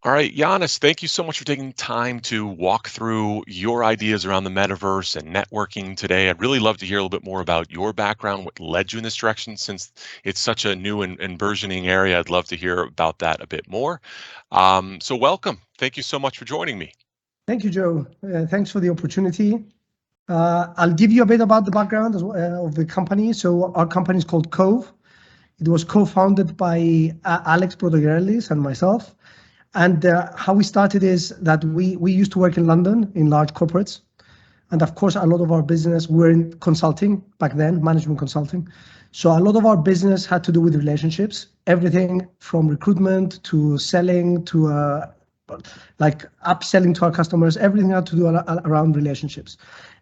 All right, Giannis, thank you so much for taking time to walk through your ideas around the metaverse and networking today. I'd really love to hear a little bit more about your background, what led you in this direction, since it's such a new and burgeoning area. I'd love to hear about that a bit more. So welcome. Thank you so much for joining me. Thank you, Joe. Thanks for the opportunity. I'll give you a bit about the background of the company. So our company is called Covve. It was co-founded by Alex Gavrielides and myself. And how we started is that we used to work in London in large corporates. And of course, a lot of our business, were in consulting back then, management consulting. So a lot of our business had to do with relationships, everything from recruitment to selling to like upselling to our customers, everything had to do around relationships.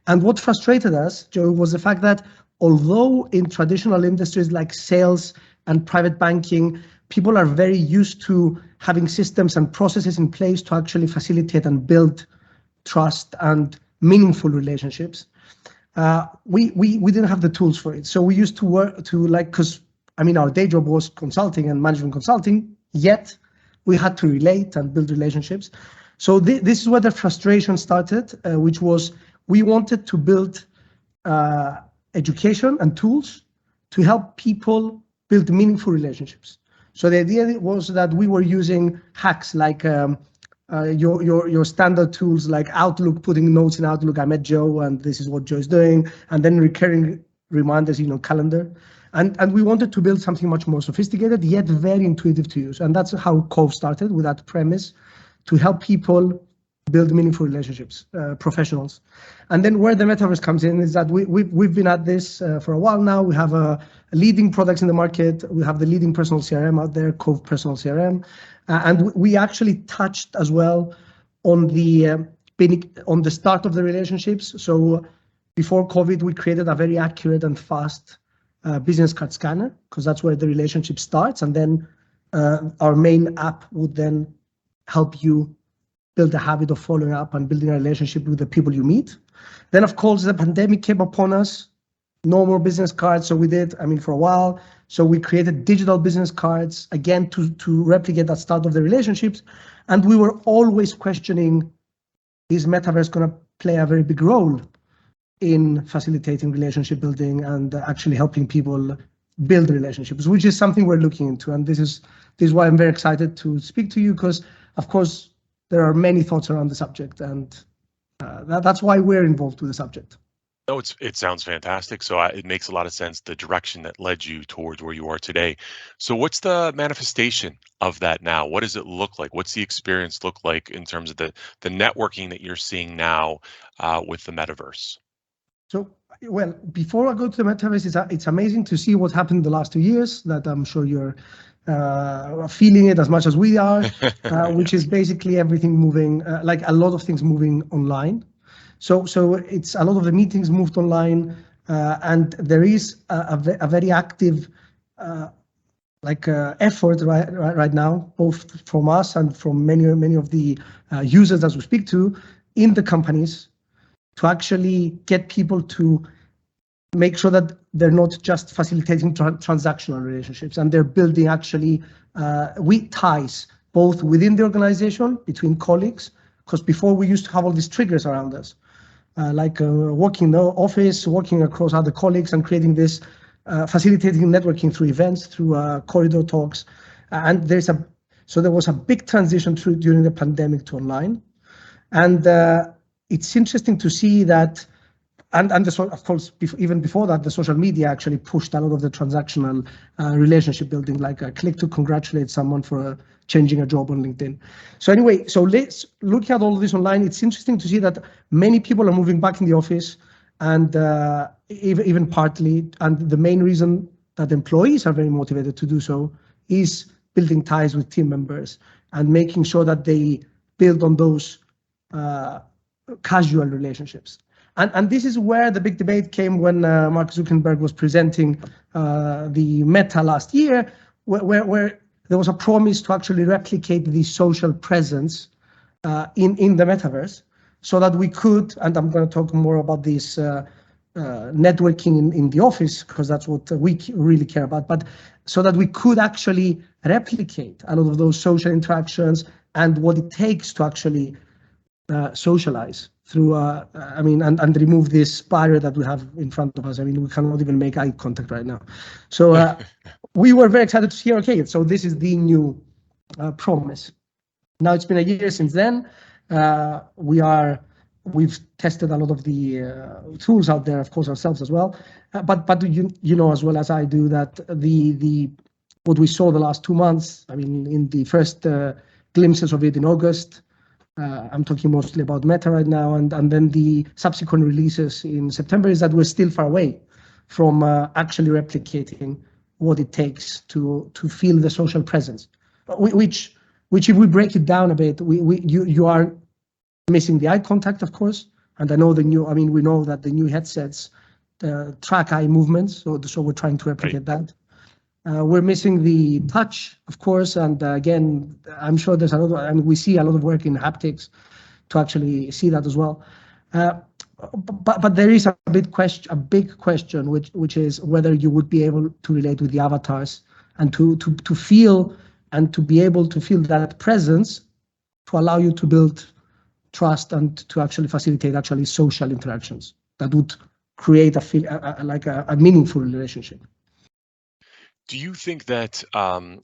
And what frustrated us, Joe, was the fact that although in traditional industries like sales and private banking, people are very used to having systems and processes in place to actually facilitate and build trust and meaningful relationships. We didn't have the tools for it. So we used to work to because our day job was consulting and management consulting, yet we had to relate and build relationships. So this is where the frustration started, which was we wanted to build education and tools to help people build meaningful relationships. So the idea was that we were using hacks like your standard tools like Outlook, putting notes in Outlook, I met Joe and this is what Joe is doing, and then recurring reminders, calendar. And we wanted to build something much more sophisticated, yet very intuitive to use. And that's how Covve started, with that premise, to help people build meaningful relationships, professionals. And then where the metaverse comes in is that we've been at this for a while now. We have a leading products in the market. We have the leading personal CRM out there, Covve Personal CRM. And we actually touched as well on the start of the relationships. So before COVID, we created a very accurate and fast business card scanner, because that's where the relationship starts. And then our main app would then help you build a habit of following up and building a relationship with the people you meet. Then, of course, the pandemic came upon us. No more business cards. So we did, for a while. So we created digital business cards, again, to replicate that start of the relationships. And we were always questioning, is metaverse going to play a very big role in facilitating relationship building and actually helping people build relationships, which is something we're looking into. And this is why I'm very excited to speak to you, because, of course, there are many thoughts around the subject, and that's why we're involved with the subject. No, it sounds fantastic. So it makes a lot of sense, the direction that led you towards where you are today. So what's the manifestation of that now? What does it look like? What's the experience look like in terms of the networking that you're seeing now with the metaverse? So, well, before I go to the metaverse, it's amazing to see what happened in the last 2 years, that I'm sure you're feeling it as much as we are, which is basically everything moving, like a lot of things moving online. So it's a lot of the meetings moved online, and there is a very active effort right now, both from us and from many of the users that we speak to in the companies, to actually get people to make sure that they're not just facilitating transactional relationships, and they're building actually ties both within the organization, between colleagues, because before we used to have all these triggers around us, working in the office, working across other colleagues, and creating this, facilitating networking through events, through corridor talks. And there was a big transition during the pandemic to online. And it's interesting to see that, and of course, even before that, the social media actually pushed a lot of the transactional relationship building, like a click to congratulate someone for changing a job on LinkedIn. So anyway, let's look at all of this online. It's interesting to see that many people are moving back in the office, and even partly, and the main reason that employees are very motivated to do so is building ties with team members and making sure that they build on those casual relationships. And this is where the big debate came when Mark Zuckerberg was presenting the Meta last year, where there was a promise to actually replicate the social presence in the metaverse, so that we could, and I'm going to talk more about this networking in the office, because that's what we really care about, but so that we could actually replicate a lot of those social interactions, and what it takes to actually socialize through, and remove this barrier that we have in front of us. I mean, we cannot even make eye contact right now. So we were very excited to hear, okay, so this is the new promise. Now it's been a year since then. We've tested a lot of the tools out there, of course, ourselves as well. But you know as well as I do that what we saw the last 2 months. I mean, in the first glimpses of it in August. I'm talking mostly about Meta right now, and then the subsequent releases in September is that we're still far away from actually replicating what it takes to feel the social presence, which if we break it down a bit, you are missing the eye contact, of course, and I know we know that the new headsets track eye movements, so we're trying to replicate that. We're missing the touch, of course, and again, I'm sure there's we see a lot of work in haptics to actually see that as well. But there is a big question, which is whether you would be able to relate with the avatars and to feel and to be able to feel that presence to allow you to build trust and to actually facilitate social interactions that would create a meaningful relationship. Do you think that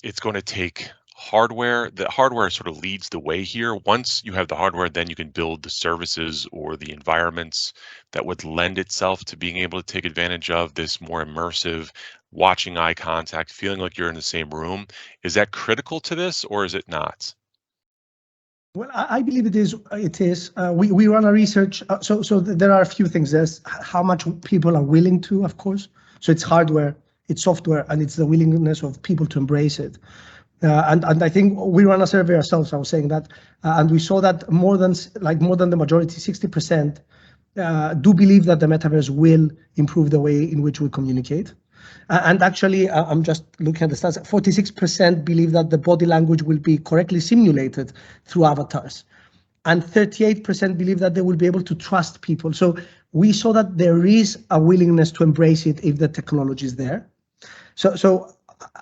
it's going to take hardware? The hardware sort of leads the way here. Once you have the hardware, then you can build the services or the environments that would lend itself to being able to take advantage of this more immersive, watching eye contact, feeling like you're in the same room. Is that critical to this, or is it not? Well, I believe it is. We run a research. So there are a few things. There's how much people are willing to, of course. So it's hardware, it's software, and it's the willingness of people to embrace it. And I think we ran a survey ourselves. I was saying that, and we saw that more than the majority, 60%, do believe that the metaverse will improve the way in which we communicate. And actually, I'm just looking at the stats. 46% believe that the body language will be correctly simulated through avatars, and 38% believe that they will be able to trust people. So we saw that there is a willingness to embrace it if the technology is there.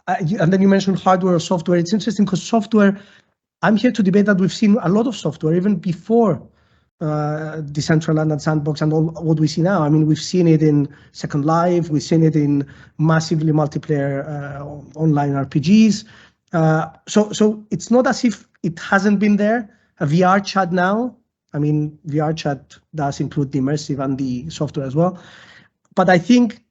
And then you mentioned hardware or software. It's interesting because software, I'm here to debate that we've seen a lot of software even before Decentraland and Sandbox and all what we see now. I mean, we've seen it in Second Life, we've seen it in massively multiplayer online RPGs. So it's not as if it hasn't been there. A VR chat now, I mean, VR chat does include the immersive and the software as well. But I think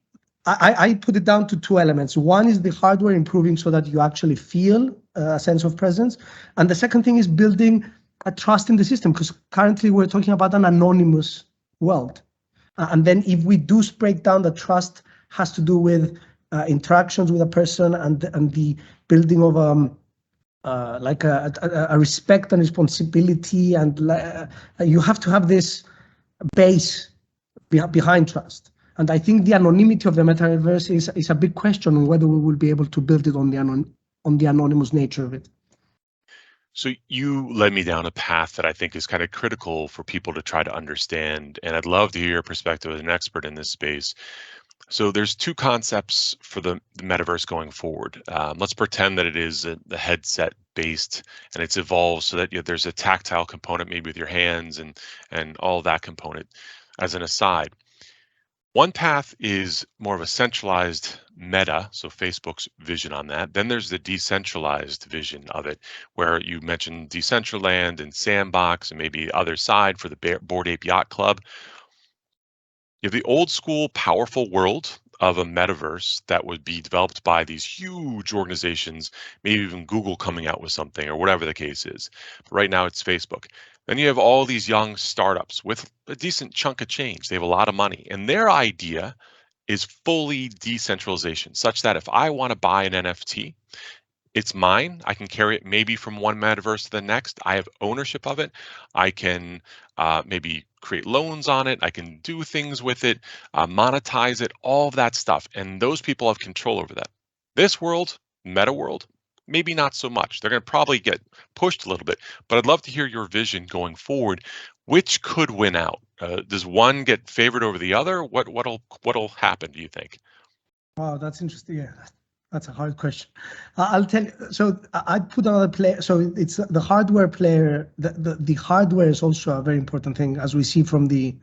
I put it down to two elements. One is the hardware improving so that you actually feel a sense of presence. And the second thing is building a trust in the system, because currently we're talking about an anonymous world. And then if we do break down, the trust has to do with interactions with a person and the building of a respect and responsibility. And you have to have this base behind trust. And I think the anonymity of the metaverse is a big question on whether we will be able to build it on the anonymous nature of it. So you led me down a path that I think is kind of critical for people to try to understand, and I'd love to hear your perspective as an expert in this space. So there's two concepts for the metaverse going forward. Let's pretend that it is the headset based, and it's evolved so that there's a tactile component, maybe with your hands and all that component. As an aside, one path is more of a centralized meta, so Facebook's vision on that. Then there's the decentralized vision of it, where you mentioned Decentraland and Sandbox and maybe other side for the Bored Ape Yacht Club. You have the old school powerful world of a metaverse that would be developed by these huge organizations, maybe even Google coming out with something or whatever the case is. But right now it's Facebook. Then you have all these young startups with a decent chunk of change. They have a lot of money, and their idea is fully decentralization, such that if I want to buy an NFT, it's mine. I can carry it maybe from one metaverse to the next. I have ownership of it. I can maybe create loans on it. I can do things with it, monetize it, all of that stuff. And those people have control over that. This world, meta world, maybe not so much. They're going to probably get pushed a little bit, but I'd love to hear your vision going forward. Which could win out? Does one get favored over the other? What'll happen, do you think? Wow, that's interesting. Yeah. That's a hard question. I'll tell you. So I put another player. So it's the hardware player. The hardware is also a very important thing, as we see from the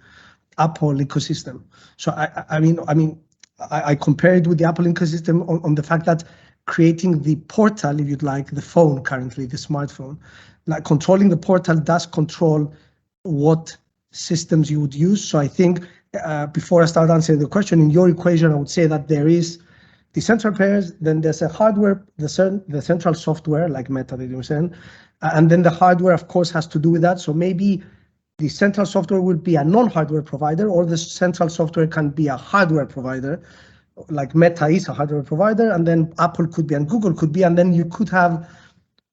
Apple ecosystem. So I compare it with the Apple ecosystem on the fact that creating the portal, if you'd like, the phone currently, the smartphone, like controlling the portal does control what systems you would use. So I think before I start answering the question, in your equation, I would say that there is the central pairs, then there's a hardware, the central software like Meta that you were saying, and then the hardware, of course, has to do with that. So maybe the central software would be a non-hardware provider, or the central software can be a hardware provider, like Meta is a hardware provider, and then Apple could be and Google could be, and then you could have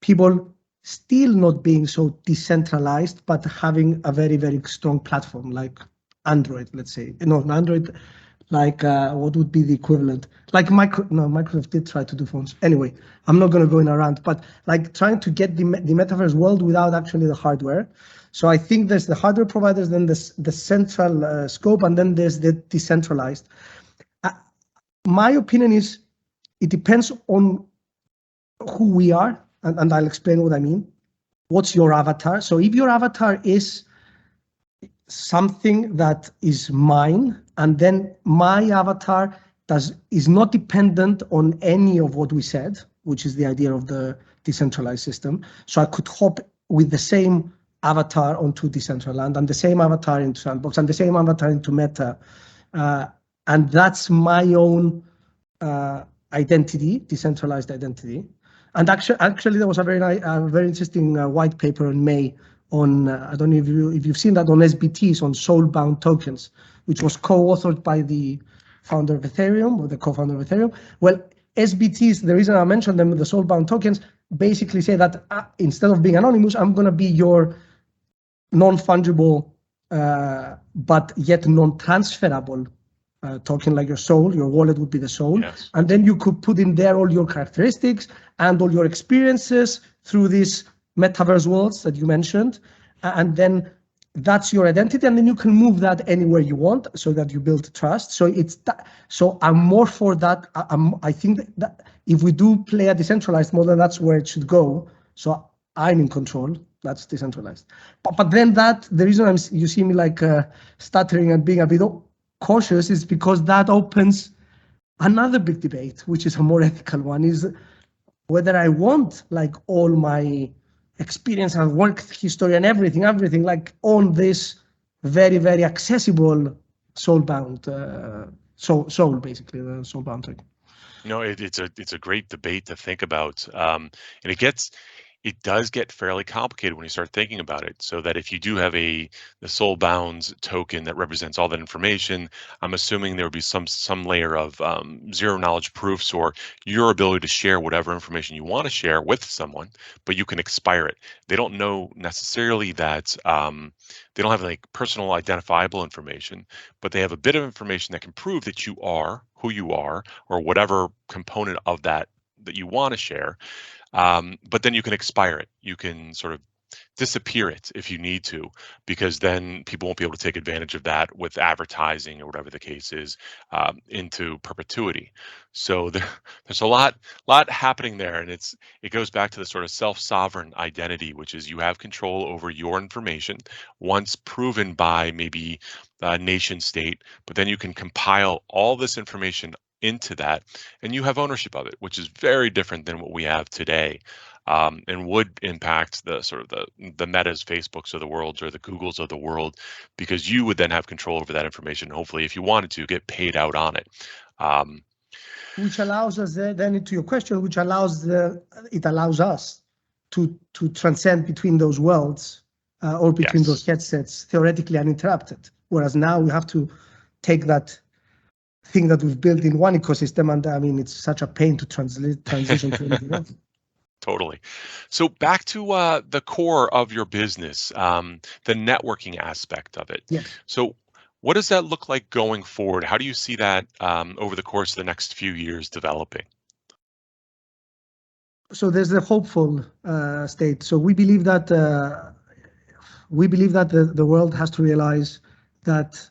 people still not being so decentralized, but having a very, very strong platform like Android, let's say. No, Android, like what would be the equivalent? Like Microsoft did try to do phones. Anyway, I'm not going to go in a rant, but like trying to get the metaverse world without actually the hardware. So I think there's the hardware providers, then the central scope, and then there's the decentralized. My opinion is it depends on who we are, and I'll explain what I mean. What's your avatar? So if your avatar is something that is mine, and then my avatar is not dependent on any of what we said, which is the idea of the decentralized system. So I could hop with the same avatar onto Decentraland, and the same avatar into Sandbox, and the same avatar into Meta, and that's my own identity, decentralized identity. And actually, there was a very interesting white paper in May on I don't know if you've seen that, on SBTs, on soul-bound tokens, which was co-authored by the founder of Ethereum, or the co-founder of Ethereum. Well, SBTs, the reason I mentioned them, the soul-bound tokens, basically say that instead of being anonymous, I'm going to be your non-fungible but yet non-transferable token, like your soul. Your wallet would be the soul. Yes. And then you could put in there all your characteristics and all your experiences through these metaverse worlds that you mentioned. And then that's your identity. And then you can move that anywhere you want so that you build trust. So it's that. So I'm more for that. I think that if we do play a decentralized model, that's where it should go. So I'm in control. That's decentralized. But then the reason you see me like stuttering and being a bit cautious is because that opens another big debate, which is a more ethical one, is whether I want like all my experience and work history and everything like on this very, very accessible soul-bound soul, basically the soul-bound token. It's a great debate to think about, and it does get fairly complicated when you start thinking about it. So that if you do have the soul bounds token that represents all that information, I'm assuming there would be some layer of zero knowledge proofs, or your ability to share whatever information you want to share with someone, but you can expire it. They don't know necessarily that they don't have like personal identifiable information, but they have a bit of information that can prove that you are who you are, or whatever component of that you want to share. But then you can expire it. You can sort of disappear it if you need to, because then people won't be able to take advantage of that with advertising or whatever the case is into perpetuity. So there's a lot happening there, and it goes back to the sort of self-sovereign identity, which is you have control over your information once proven by maybe a nation state, but then you can compile all this information into that, and you have ownership of it, which is very different than what we have today, and would impact the sort of the Metas, Facebooks of the world, or the Googles of the world, because you would then have control over that information. Hopefully, if you wanted to, get paid out on it. Which allows us then to your question, which allows us to transcend between those worlds or between those headsets theoretically uninterrupted. Whereas now we have to take that thing that we've built in one ecosystem, and I mean, it's such a pain to transition to anything else. Totally. So back to the core of your business, the networking aspect of it. Yes. So what does that look like going forward? How do you see that over the course of the next few years developing? So there's the hopeful state. So we believe that the world has to realize that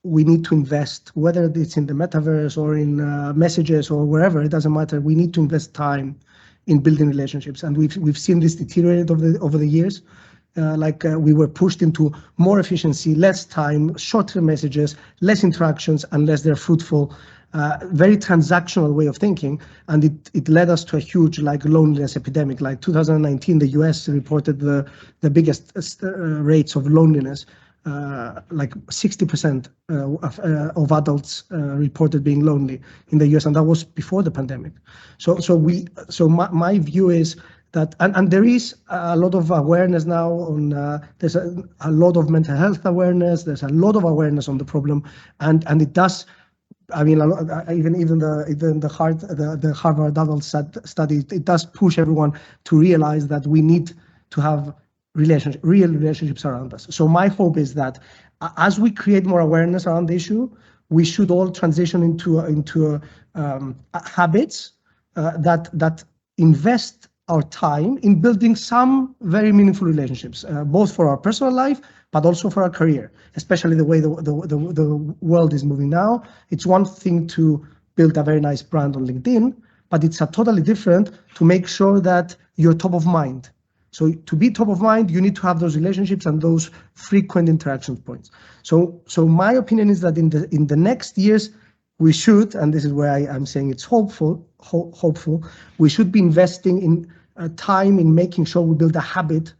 we need to invest, whether it's in the metaverse or in messages or wherever, it doesn't matter. We need to invest time in building relationships, and we've seen this deteriorate over the years. We were pushed into more efficiency, less time, shorter messages, less interactions, unless they're fruitful. Very transactional way of thinking, and it led us to a huge loneliness epidemic. Like 2019, the US reported the biggest rates of loneliness. 60% of adults reported being lonely in the US, and that was before the pandemic. So my view is that, and there is a lot of awareness now on. There's a lot of mental health awareness. There's a lot of awareness on the problem, and it does. I mean, even the Harvard adult study, it does push everyone to realize that we need to have real relationships around us. So my hope is that as we create more awareness around the issue, we should all transition into habits that invest our time in building some very meaningful relationships, both for our personal life, but also for our career, especially the way the world is moving now. It's one thing to build a very nice brand on LinkedIn, but it's a totally different to make sure that you're top of mind. So to be top of mind, you need to have those relationships and those frequent interaction points. So my opinion is that in the next years, we should, and this is where I'm saying it's hopeful, we should be investing in time in making sure we build a habit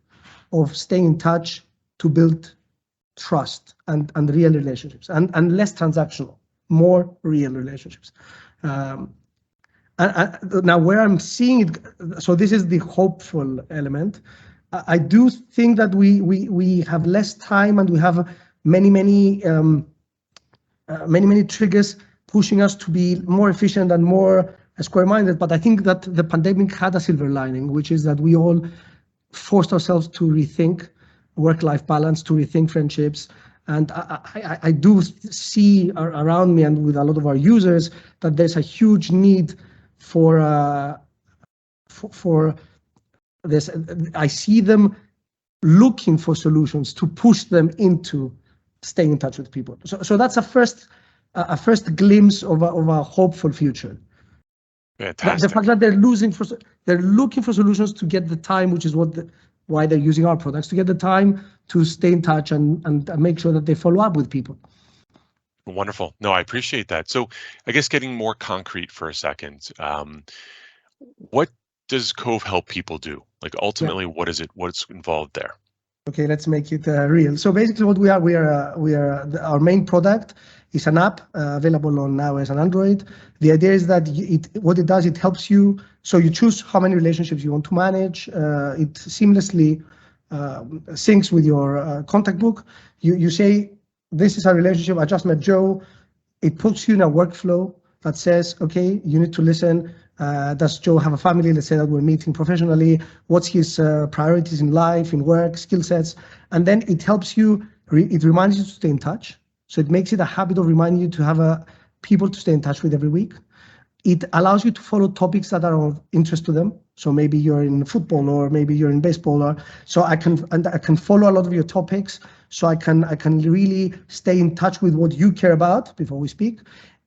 of staying in touch to build trust and real relationships, and less transactional, more real relationships. Now where I'm seeing it, so this is the hopeful element. I do think that we have less time, and we have many triggers pushing us to be more efficient and more square-minded. But I think that the pandemic had a silver lining, which is that we all forced ourselves to rethink work-life balance, to rethink friendships. And I do see around me and with a lot of our users that there's a huge need for this. I see them looking for solutions to push them into staying in touch with people. So that's a first glimpse of a hopeful future. Fantastic. The fact that they're looking for solutions to get the time, which is why they're using our products, to get the time to stay in touch and make sure that they follow up with people. Wonderful. No, I appreciate that. So I guess getting more concrete for a second, what does Covve help people do? Like ultimately, yeah. What's involved there? Okay, let's make it real. So basically what we are our main product is an app available on iOS and Android. The idea is that what it does, it helps you. So you choose how many relationships you want to manage. It seamlessly syncs with your contact book. You say, this is a relationship, I just met Joe. It puts you in a workflow that says, okay, you need to listen. Does Joe have a family? Let's say that we're meeting professionally. What's his priorities in life, in work, skill sets? And then it helps you, it reminds you to stay in touch. So it makes it a habit of reminding you to have people to stay in touch with every week. It allows you to follow topics that are of interest to them. So maybe you're in football, or maybe you're in baseball, so I can follow a lot of your topics. So I can really stay in touch with what you care about before we speak.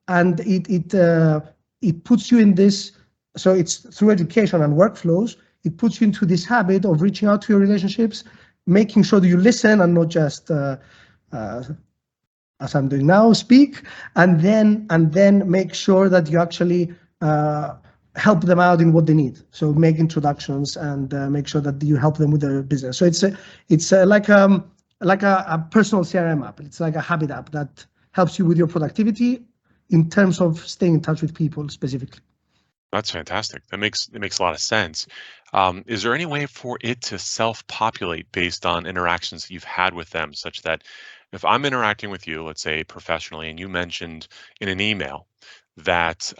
And it puts you in this. So it's through education and workflows, it puts you into this habit of reaching out to your relationships, making sure that you listen and not just, as I'm doing now, speak, and then make sure that you actually help them out in what they need. So make introductions and make sure that you help them with their business. So it's like a personal CRM app. It's like a habit app that helps you with your productivity in terms of staying in touch with people specifically. That's fantastic. It makes a lot of sense. Is there any way for it to self-populate based on interactions that you've had with them, such that if I'm interacting with you, let's say professionally, and you mentioned in an email that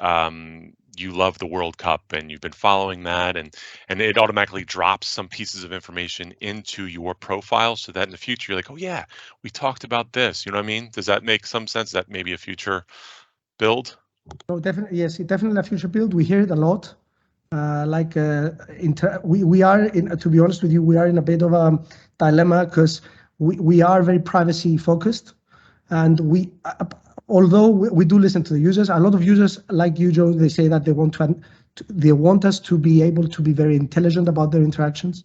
you love the World Cup and you've been following that, and it automatically drops some pieces of information into your profile, so that in the future you're like, oh yeah, we talked about this. You know what I mean? Does that make some sense? That maybe a future build? Oh, definitely, yes, it's definitely a future build. We hear it a lot. We are in, to be honest with you, we are in a bit of a dilemma because we are very privacy focused. And although we do listen to the users, a lot of users like you, Joe, they say that they want us to be able to be very intelligent about their interactions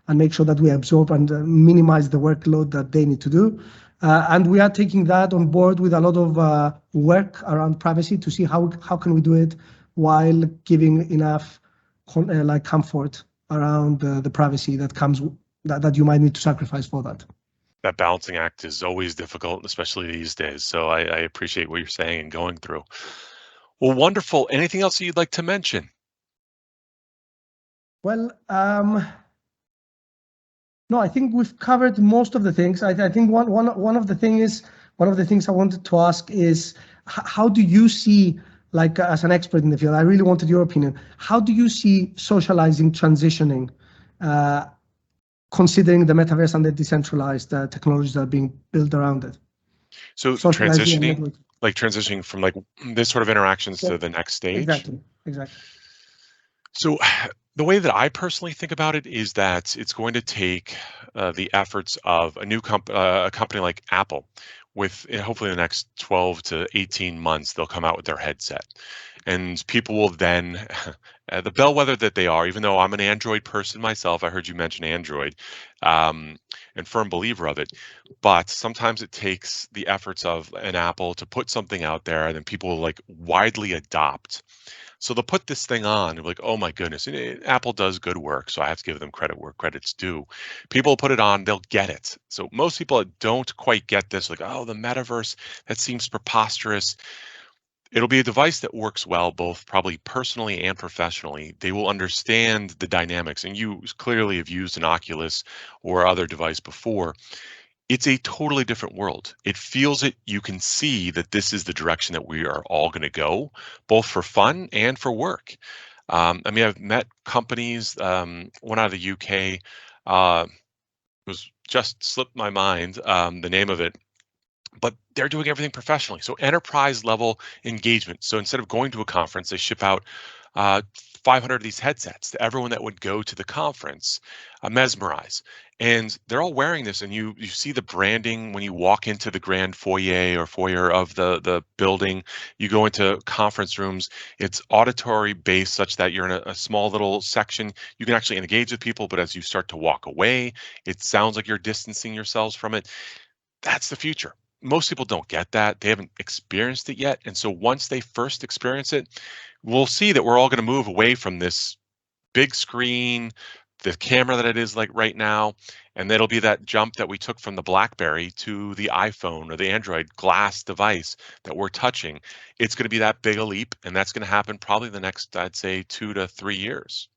and make sure that we absorb and minimize the workload that they need to do. And we are taking that on board with a lot of work around privacy to see how can we do it while giving enough comfort around the privacy that comes that you might need to sacrifice for that. That balancing act is always difficult, especially these days. So I appreciate what you're saying and going through. Well, wonderful. Anything else you'd like to mention? Well, no, I think we've covered most of the things. I think one of the things I wanted to ask is how do you see, like as an expert in the field, I really wanted your opinion. How do you see socializing transitioning, considering the metaverse and the decentralized technologies that are being built around it? So transitioning from like this sort of interactions to the next stage. Exactly. So the way that I personally think about it is that it's going to take the efforts of a company like Apple. With hopefully the next 12 to 18 months, they'll come out with their headset. And people will then, the bellwether that they are, even though I'm an Android person myself, I heard you mention Android, and firm believer of it, but sometimes it takes the efforts of an Apple to put something out there and then people will like widely adopt. So they'll put this thing on and like, oh my goodness, Apple does good work, so I have to give them credit where credit's due. People put it on, they'll get it. So most people that don't quite get this, like, oh, the metaverse, that seems preposterous. It'll be a device that works well, both probably personally and professionally. They will understand the dynamics, and you clearly have used an Oculus or other device before. It's a totally different world. It feels it. You can see that this is the direction that we are all going to go, both for fun and for work. I mean, I've met companies, one out of the UK, was just slipped my mind, the name of it, but they're doing everything professionally. So enterprise level engagement. So instead of going to a conference, they ship out 500 of these headsets to everyone that would go to the conference, Mesmerize. And they're all wearing this, and you see the branding when you walk into the grand foyer of the building. You go into conference rooms. It's auditory based such that you're in a small little section. You can actually engage with people, but as you start to walk away, it sounds like you're distancing yourselves from it. That's the future. Most people don't get that. They haven't experienced it yet. And so once they first experience it, we'll see that we're all going to move away from this big screen, the camera that it is like right now, and that'll be that jump that we took from the BlackBerry to the iPhone or the Android glass device that we're touching. It's going to be that big a leap, and that's going to happen probably the next, I'd say, 2 to 3 years.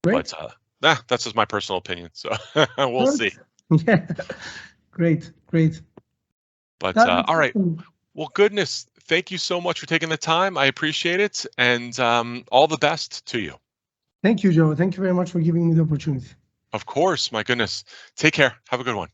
Great. But that's just my personal opinion, so we'll see. Yeah. Great. But all right. Well, goodness, thank you so much for taking the time. I appreciate it, and all the best to you. Thank you, Joe. Thank you very much for giving me the opportunity. Of course, my goodness. Take care. Have a good one.